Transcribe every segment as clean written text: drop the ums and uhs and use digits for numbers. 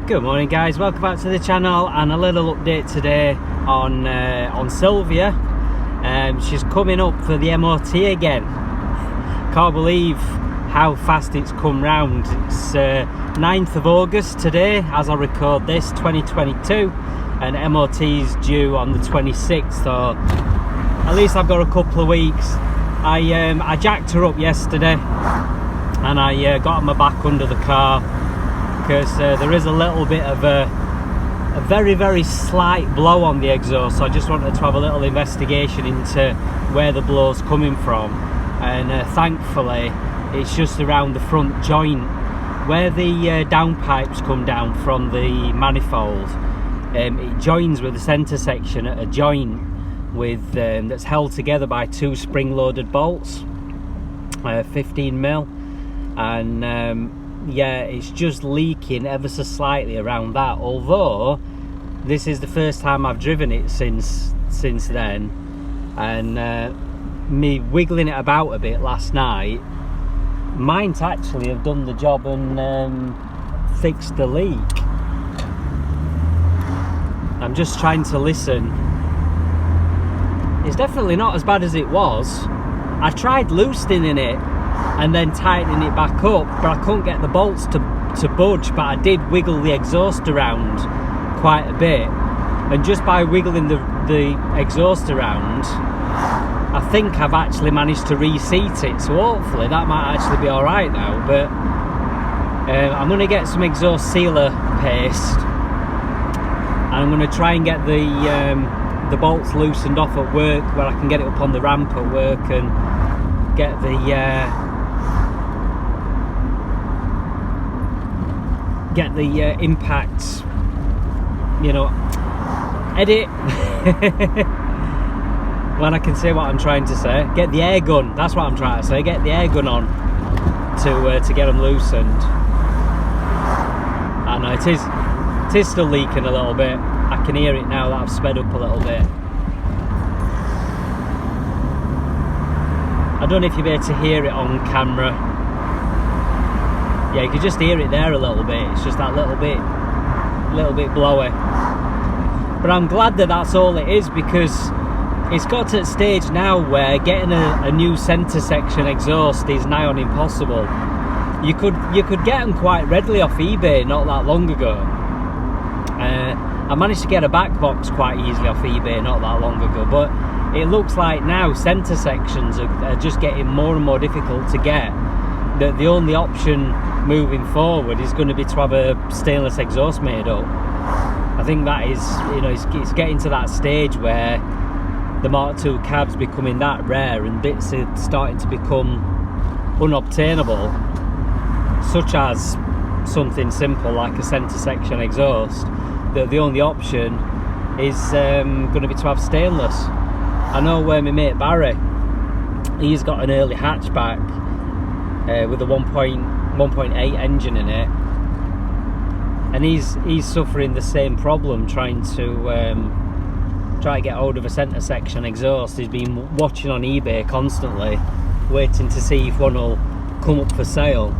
Good morning guys, welcome back to the channel and a little update today on Silvia. She's coming up for the MOT again. Can't believe how fast it's come round. It's 9th of August today as I record this, 2022, and MOT is due on the 26th, or at least I've got a couple of weeks. I jacked her up yesterday and I got my back under the car because there is a little bit of a very slight blow on the exhaust, so I just wanted to have a little investigation into where the blow's coming from, and thankfully it's just around the front joint where the downpipes come down from the manifold. It joins with the centre section at a joint with that's held together by two spring-loaded bolts, 15mm, and yeah, it's just leaking ever so slightly around that, although this is the first time I've driven it since then, and me wiggling it about a bit last night might actually have done the job and fixed the leak. I'm just trying to listen. It's definitely not as bad as it was. I tried loosening it and then tightening it back up, but I couldn't get the bolts to budge. But I did wiggle the exhaust around quite a bit, and just by wiggling the exhaust around, I think I've actually managed to reseat it, so hopefully that might actually be alright now. But I'm going to get some exhaust sealer paste and I'm going to try and get the bolts loosened off at work, where I can get it up on the ramp at work and get the impact, you know, edit when I can say what I'm trying to say. Get the air gun, that's what I'm trying to say. Get the air gun on to get them loosened. I know it is still leaking a little bit. I can hear it now that I've sped up a little bit. I don't know if you'll be able to hear it on camera. Yeah, you can just hear it there a little bit. It's just that little bit blowy. But I'm glad that that's all it is, because it's got to a stage now where getting a new centre section exhaust is nigh on impossible. You could get them quite readily off eBay not that long ago. I managed to get a back box quite easily off eBay not that long ago, but it looks like now centre sections are just getting more and more difficult to get. That the only option moving forward is going to be to have a stainless exhaust made up. I think that is, you know, it's getting to that stage where the Mk2 Cav's becoming that rare and bits are starting to become unobtainable, such as something simple like a centre section exhaust. The only option is going to be to have stainless. I know where my mate Barry, he's got an early hatchback with a 1.8 engine in it, and he's suffering the same problem trying to get hold of a centre section exhaust. He's been watching on eBay constantly, waiting to see if one will come up for sale.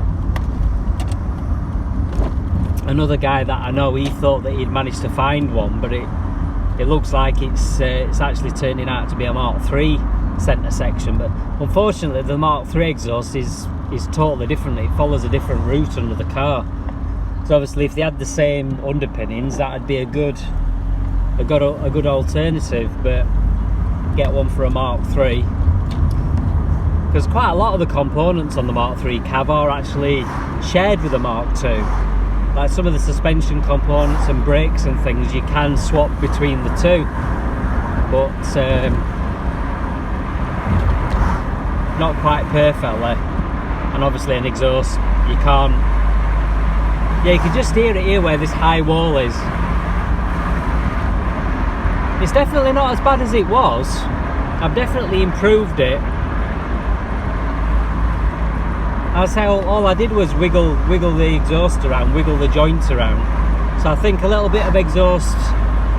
Another guy that I know, he thought that he'd managed to find one, but it looks like it's actually turning out to be a Mk3 centre section. But unfortunately the Mk3 exhaust is totally different. It follows a different route under the car. So obviously if they had the same underpinnings, that'd be a good alternative. But get one for a Mk3, because quite a lot of the components on the Mk3 Cav are actually shared with the Mk2. Like some of the suspension components and brakes and things, you can swap between the two, but not quite perfectly. And obviously an exhaust, you can't. Yeah, you can just hear it here where this high wall is. It's definitely not as bad as it was. I've definitely improved it. I'll say all I did was wiggle the exhaust around, wiggle the joints around. So I think a little bit of exhaust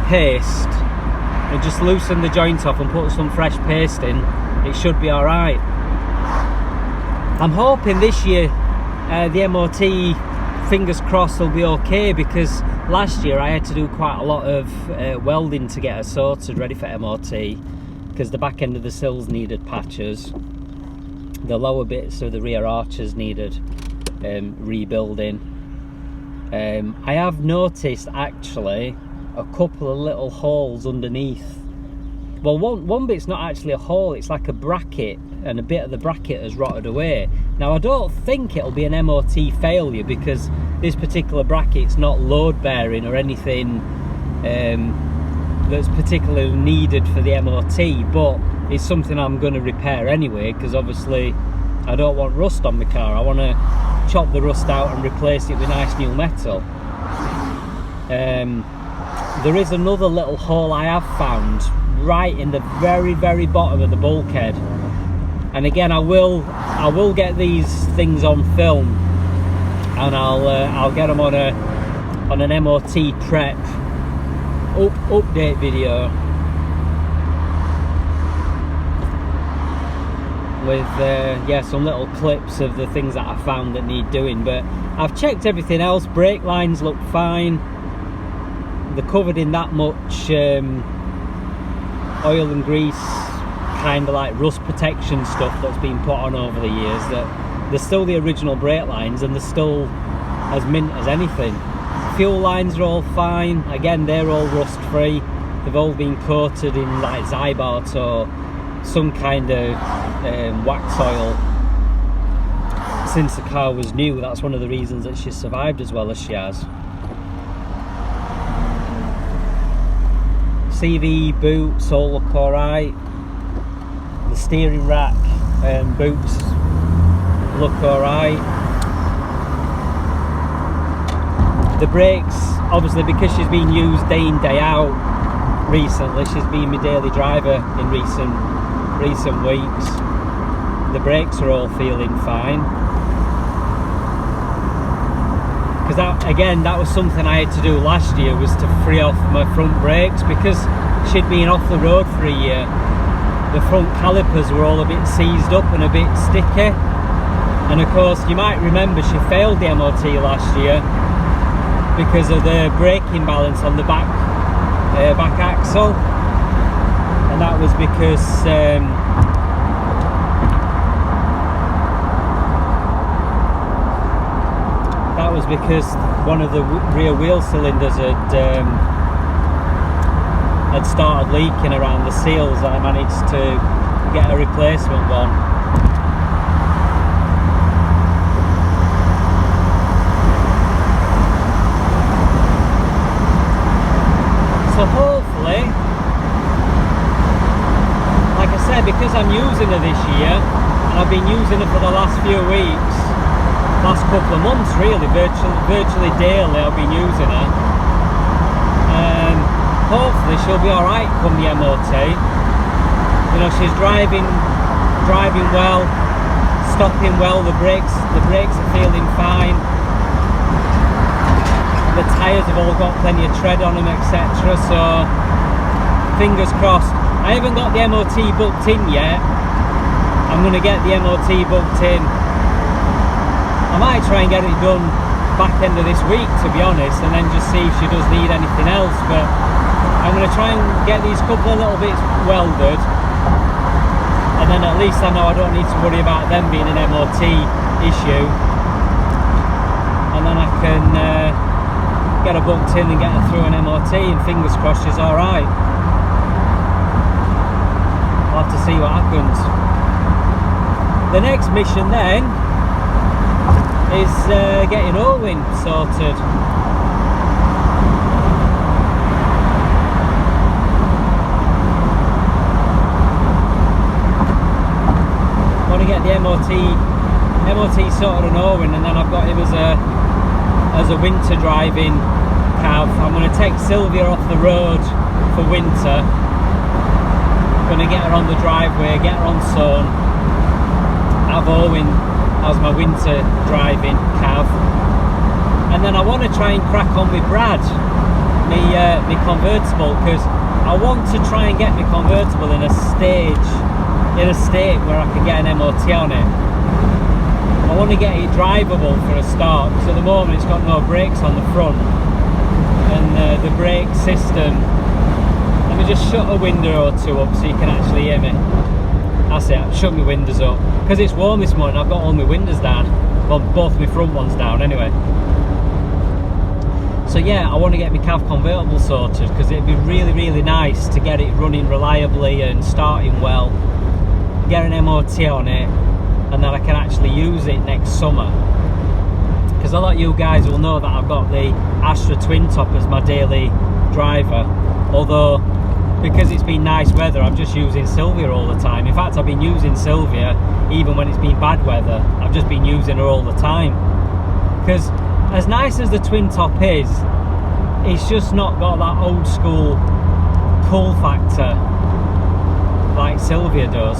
paste and just loosen the joint off and put some fresh paste in, it should be alright. I'm hoping this year the MOT fingers crossed they'll be okay, because last year I had to do quite a lot of welding to get her sorted ready for MOT, because the back end of the sills needed patches, the lower bits of the rear arches needed rebuilding. I have noticed actually a couple of little holes underneath. Well, one bit's not actually a hole, it's like a bracket, and a bit of the bracket has rotted away. Now I don't think it'll be an MOT failure, because this particular bracket's not load bearing or anything that's particularly needed for the MOT, but it's something I'm going to repair anyway, because obviously I don't want rust on my car. I want to chop the rust out and replace it with nice new metal. There is another little hole I have found right in the very bottom of the bulkhead, and again I will get these things on film, and I'll get them on an MOT prep update video with yeah, some little clips of the things that I found that need doing. But I've checked everything else. Brake lines look fine. They're covered in that much oil and grease, kind of like rust protection stuff that's been put on over the years, that they're still the original brake lines, and they're still as mint as anything. Fuel lines are all fine. Again, they're all rust free. They've all been coated in like Zybart or some kind of wax oil since the car was new. That's one of the reasons that she survived as well as she has. CV boots all look alright. The steering rack boots look alright. The brakes, obviously, because she's been used day in day out recently, she's been my daily driver in recent weeks, the brakes are all feeling fine. Because that was something I had to do last year, was to free off my front brakes, because she'd been off the road for a year. The front calipers were all a bit seized up and a bit sticky, and of course you might remember she failed the MOT last year because of the braking balance on the back axle, and that was because one of the rear wheel cylinders had started leaking around the seals, and I managed to get a replacement one. So hopefully, like I said, because I'm using her this year, and I've been using her for the last few weeks, last couple of months really, virtually daily I've been using her. Hopefully she'll be alright come the MOT. You know, she's driving well, stopping well, the brakes are feeling fine. The tyres have all got plenty of tread on them, etc. So fingers crossed. I haven't got the MOT booked in yet. I'm going to get the MOT booked in. I might try and get it done back end of this week, to be honest, and then just see if she does need anything else. But I'm going to try and get these couple of little bits welded, and then at least I know I don't need to worry about them being an MOT issue, and then I can get her booked in and get her through an MOT, and fingers crossed she's alright. I'll have to see what happens. The next mission then is getting Owen sorted. Want to get the MOT sorted on Owen, and then I've got him as a winter driving cav. I'm going to take Silvia off the road for winter. Going to get her on the driveway, get her on Son, have Owen as my winter driving cav, and then I want to try and crack on with Brad, my convertible, because I want to try and get my convertible in a state where I can get an MOT on it. I want to get it drivable for a start, because at the moment it's got no brakes on the front, and the brake system, let me just shut a window or two up so you can actually hear me. That's it, I've shut my windows up because it's warm this morning. I've got all my windows down, well, both my front ones down anyway. So yeah, I want to get my Cav convertible sorted, because it'd be really nice to get it running reliably and starting well, get an MOT on it, and then I can actually use it next summer. Because a lot of you guys will know that I've got the Astra twin top as my daily driver, although because it's been nice weather I'm just using Silvia all the time. In fact, I've been using Silvia even when it's been bad weather. I've just been using her all the time, because as nice as the twin top is, it's just not got that old school cool factor like Silvia does.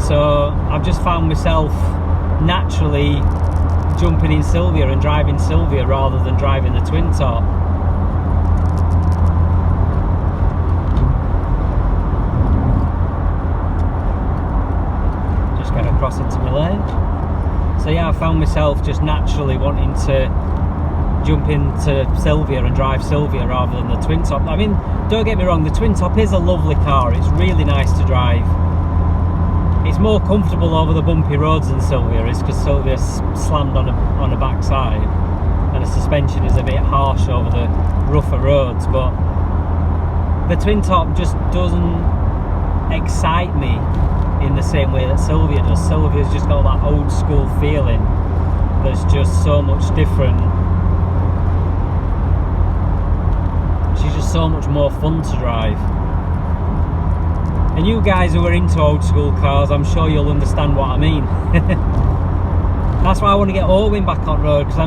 So I've just found myself naturally jumping in Silvia and driving Silvia rather than driving the twin top. Just get across into my lane. So yeah, I found myself just naturally wanting to jump into Silvia and drive Silvia rather than the twin top. I mean, don't get me wrong, the twin top is a lovely car, it's really nice to drive. It's more comfortable over the bumpy roads than Silvia is, because Silvia's slammed on a backside and the suspension is a bit harsh over the rougher roads, but the twin top just doesn't excite me in the same way that Silvia does. Silvia's just got that old school feeling that's just so much different. She's just so much more fun to drive. And you guys who are into old school cars, I'm sure you'll understand what I mean. That's why I want to get Owen back on road, because I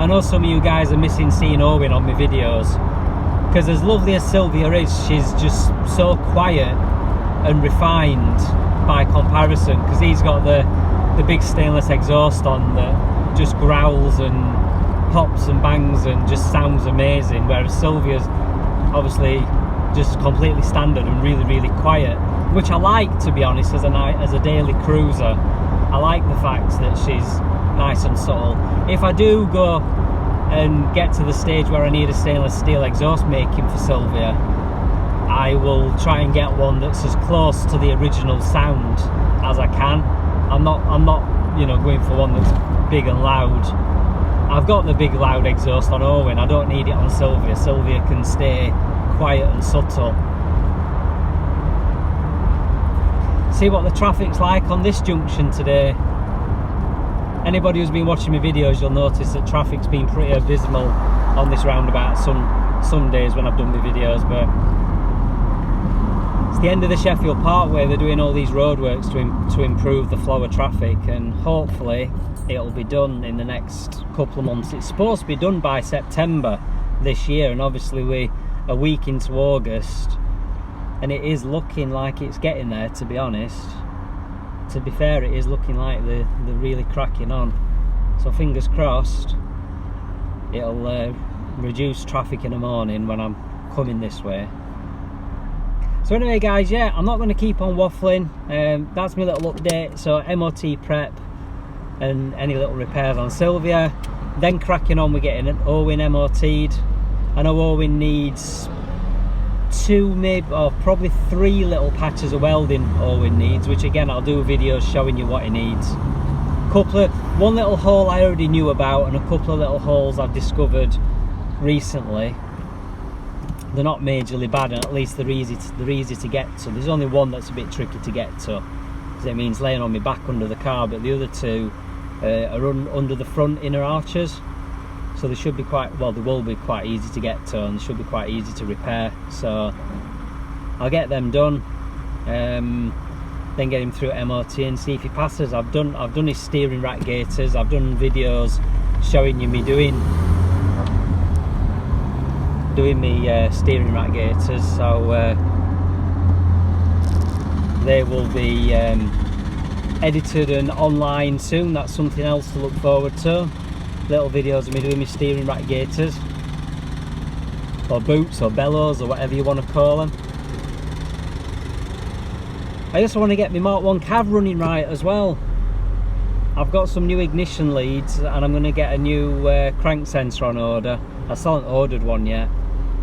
know some of you guys are missing seeing Owen on my videos. Because as lovely as Silvia is, she's just so quiet and refined by comparison, because he's got the big stainless exhaust on that just growls and pops and bangs and just sounds amazing, whereas Silvia's obviously just completely standard and really quiet, which I like, to be honest, as a daily cruiser. I like the fact that she's nice and subtle. If I do go and get to the stage where I need a stainless steel exhaust making for Silvia, I will try and get one that's as close to the original sound as I can. I'm not you know, going for one that's big and loud. I've got the big loud exhaust on Owen, I don't need it on Silvia. Silvia can stay quiet and subtle. See what the traffic's like on this junction today. Anybody who's been watching my videos, you'll notice that traffic's been pretty abysmal on this roundabout some days when I've done my videos, but it's the end of the Sheffield Parkway. They're doing all these roadworks to improve the flow of traffic, and hopefully it'll be done in the next couple of months. It's supposed to be done by September this year, and obviously we're a week into August and it is looking like it's getting there, to be honest. To be fair, it is looking like they're really cracking on, so fingers crossed it'll reduce traffic in the morning when I'm coming this way. So anyway guys, yeah, I'm not going to keep on waffling. That's my little update. So MOT prep and any little repairs on Silvia, then cracking on with getting an Owen MOT'd. I know Owen needs two, maybe, or probably three little patches of welding Owen needs, which again I'll do videos showing you what he needs. One little hole I already knew about, and a couple of little holes I've discovered recently. They're not majorly bad, and at least they're easy to get to. There's only one that's a bit tricky to get to, because it means laying on my back under the car, but the other two are under the front inner arches. So they should be quite, well, they will be quite easy to get to, and they should be quite easy to repair. So I'll get them done, then get him through MOT and see if he passes. I've done his steering rack gaiters. I've done videos showing you me doing me steering rack gaiters, so they will be edited and online soon. That's something else to look forward to. Little videos of me doing my steering rack gaiters, or boots, or bellows, or whatever you want to call them. I also want to get my Mark 1 Cav running right as well. I've got some new ignition leads, and I'm going to get a new crank sensor on order. I still haven't ordered one yet.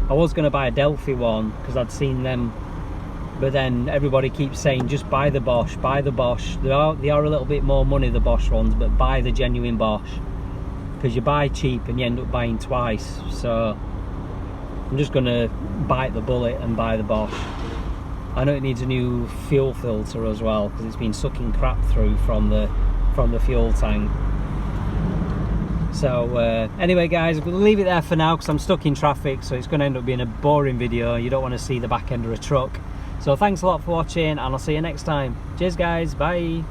I was going to buy a Delphi one because I'd seen them, but then everybody keeps saying just buy the Bosch, buy the Bosch. They are a little bit more money, the Bosch ones, but buy the genuine Bosch, because you buy cheap and you end up buying twice. So I'm just going to bite the bullet and buy the Bosch. I know it needs a new fuel filter as well, because it's been sucking crap through from the fuel tank. So anyway guys, we'll leave it there for now because I'm stuck in traffic, so it's going to end up being a boring video. You don't want to see the back end of a truck. So thanks a lot for watching, and I'll see you next time. Cheers guys, bye.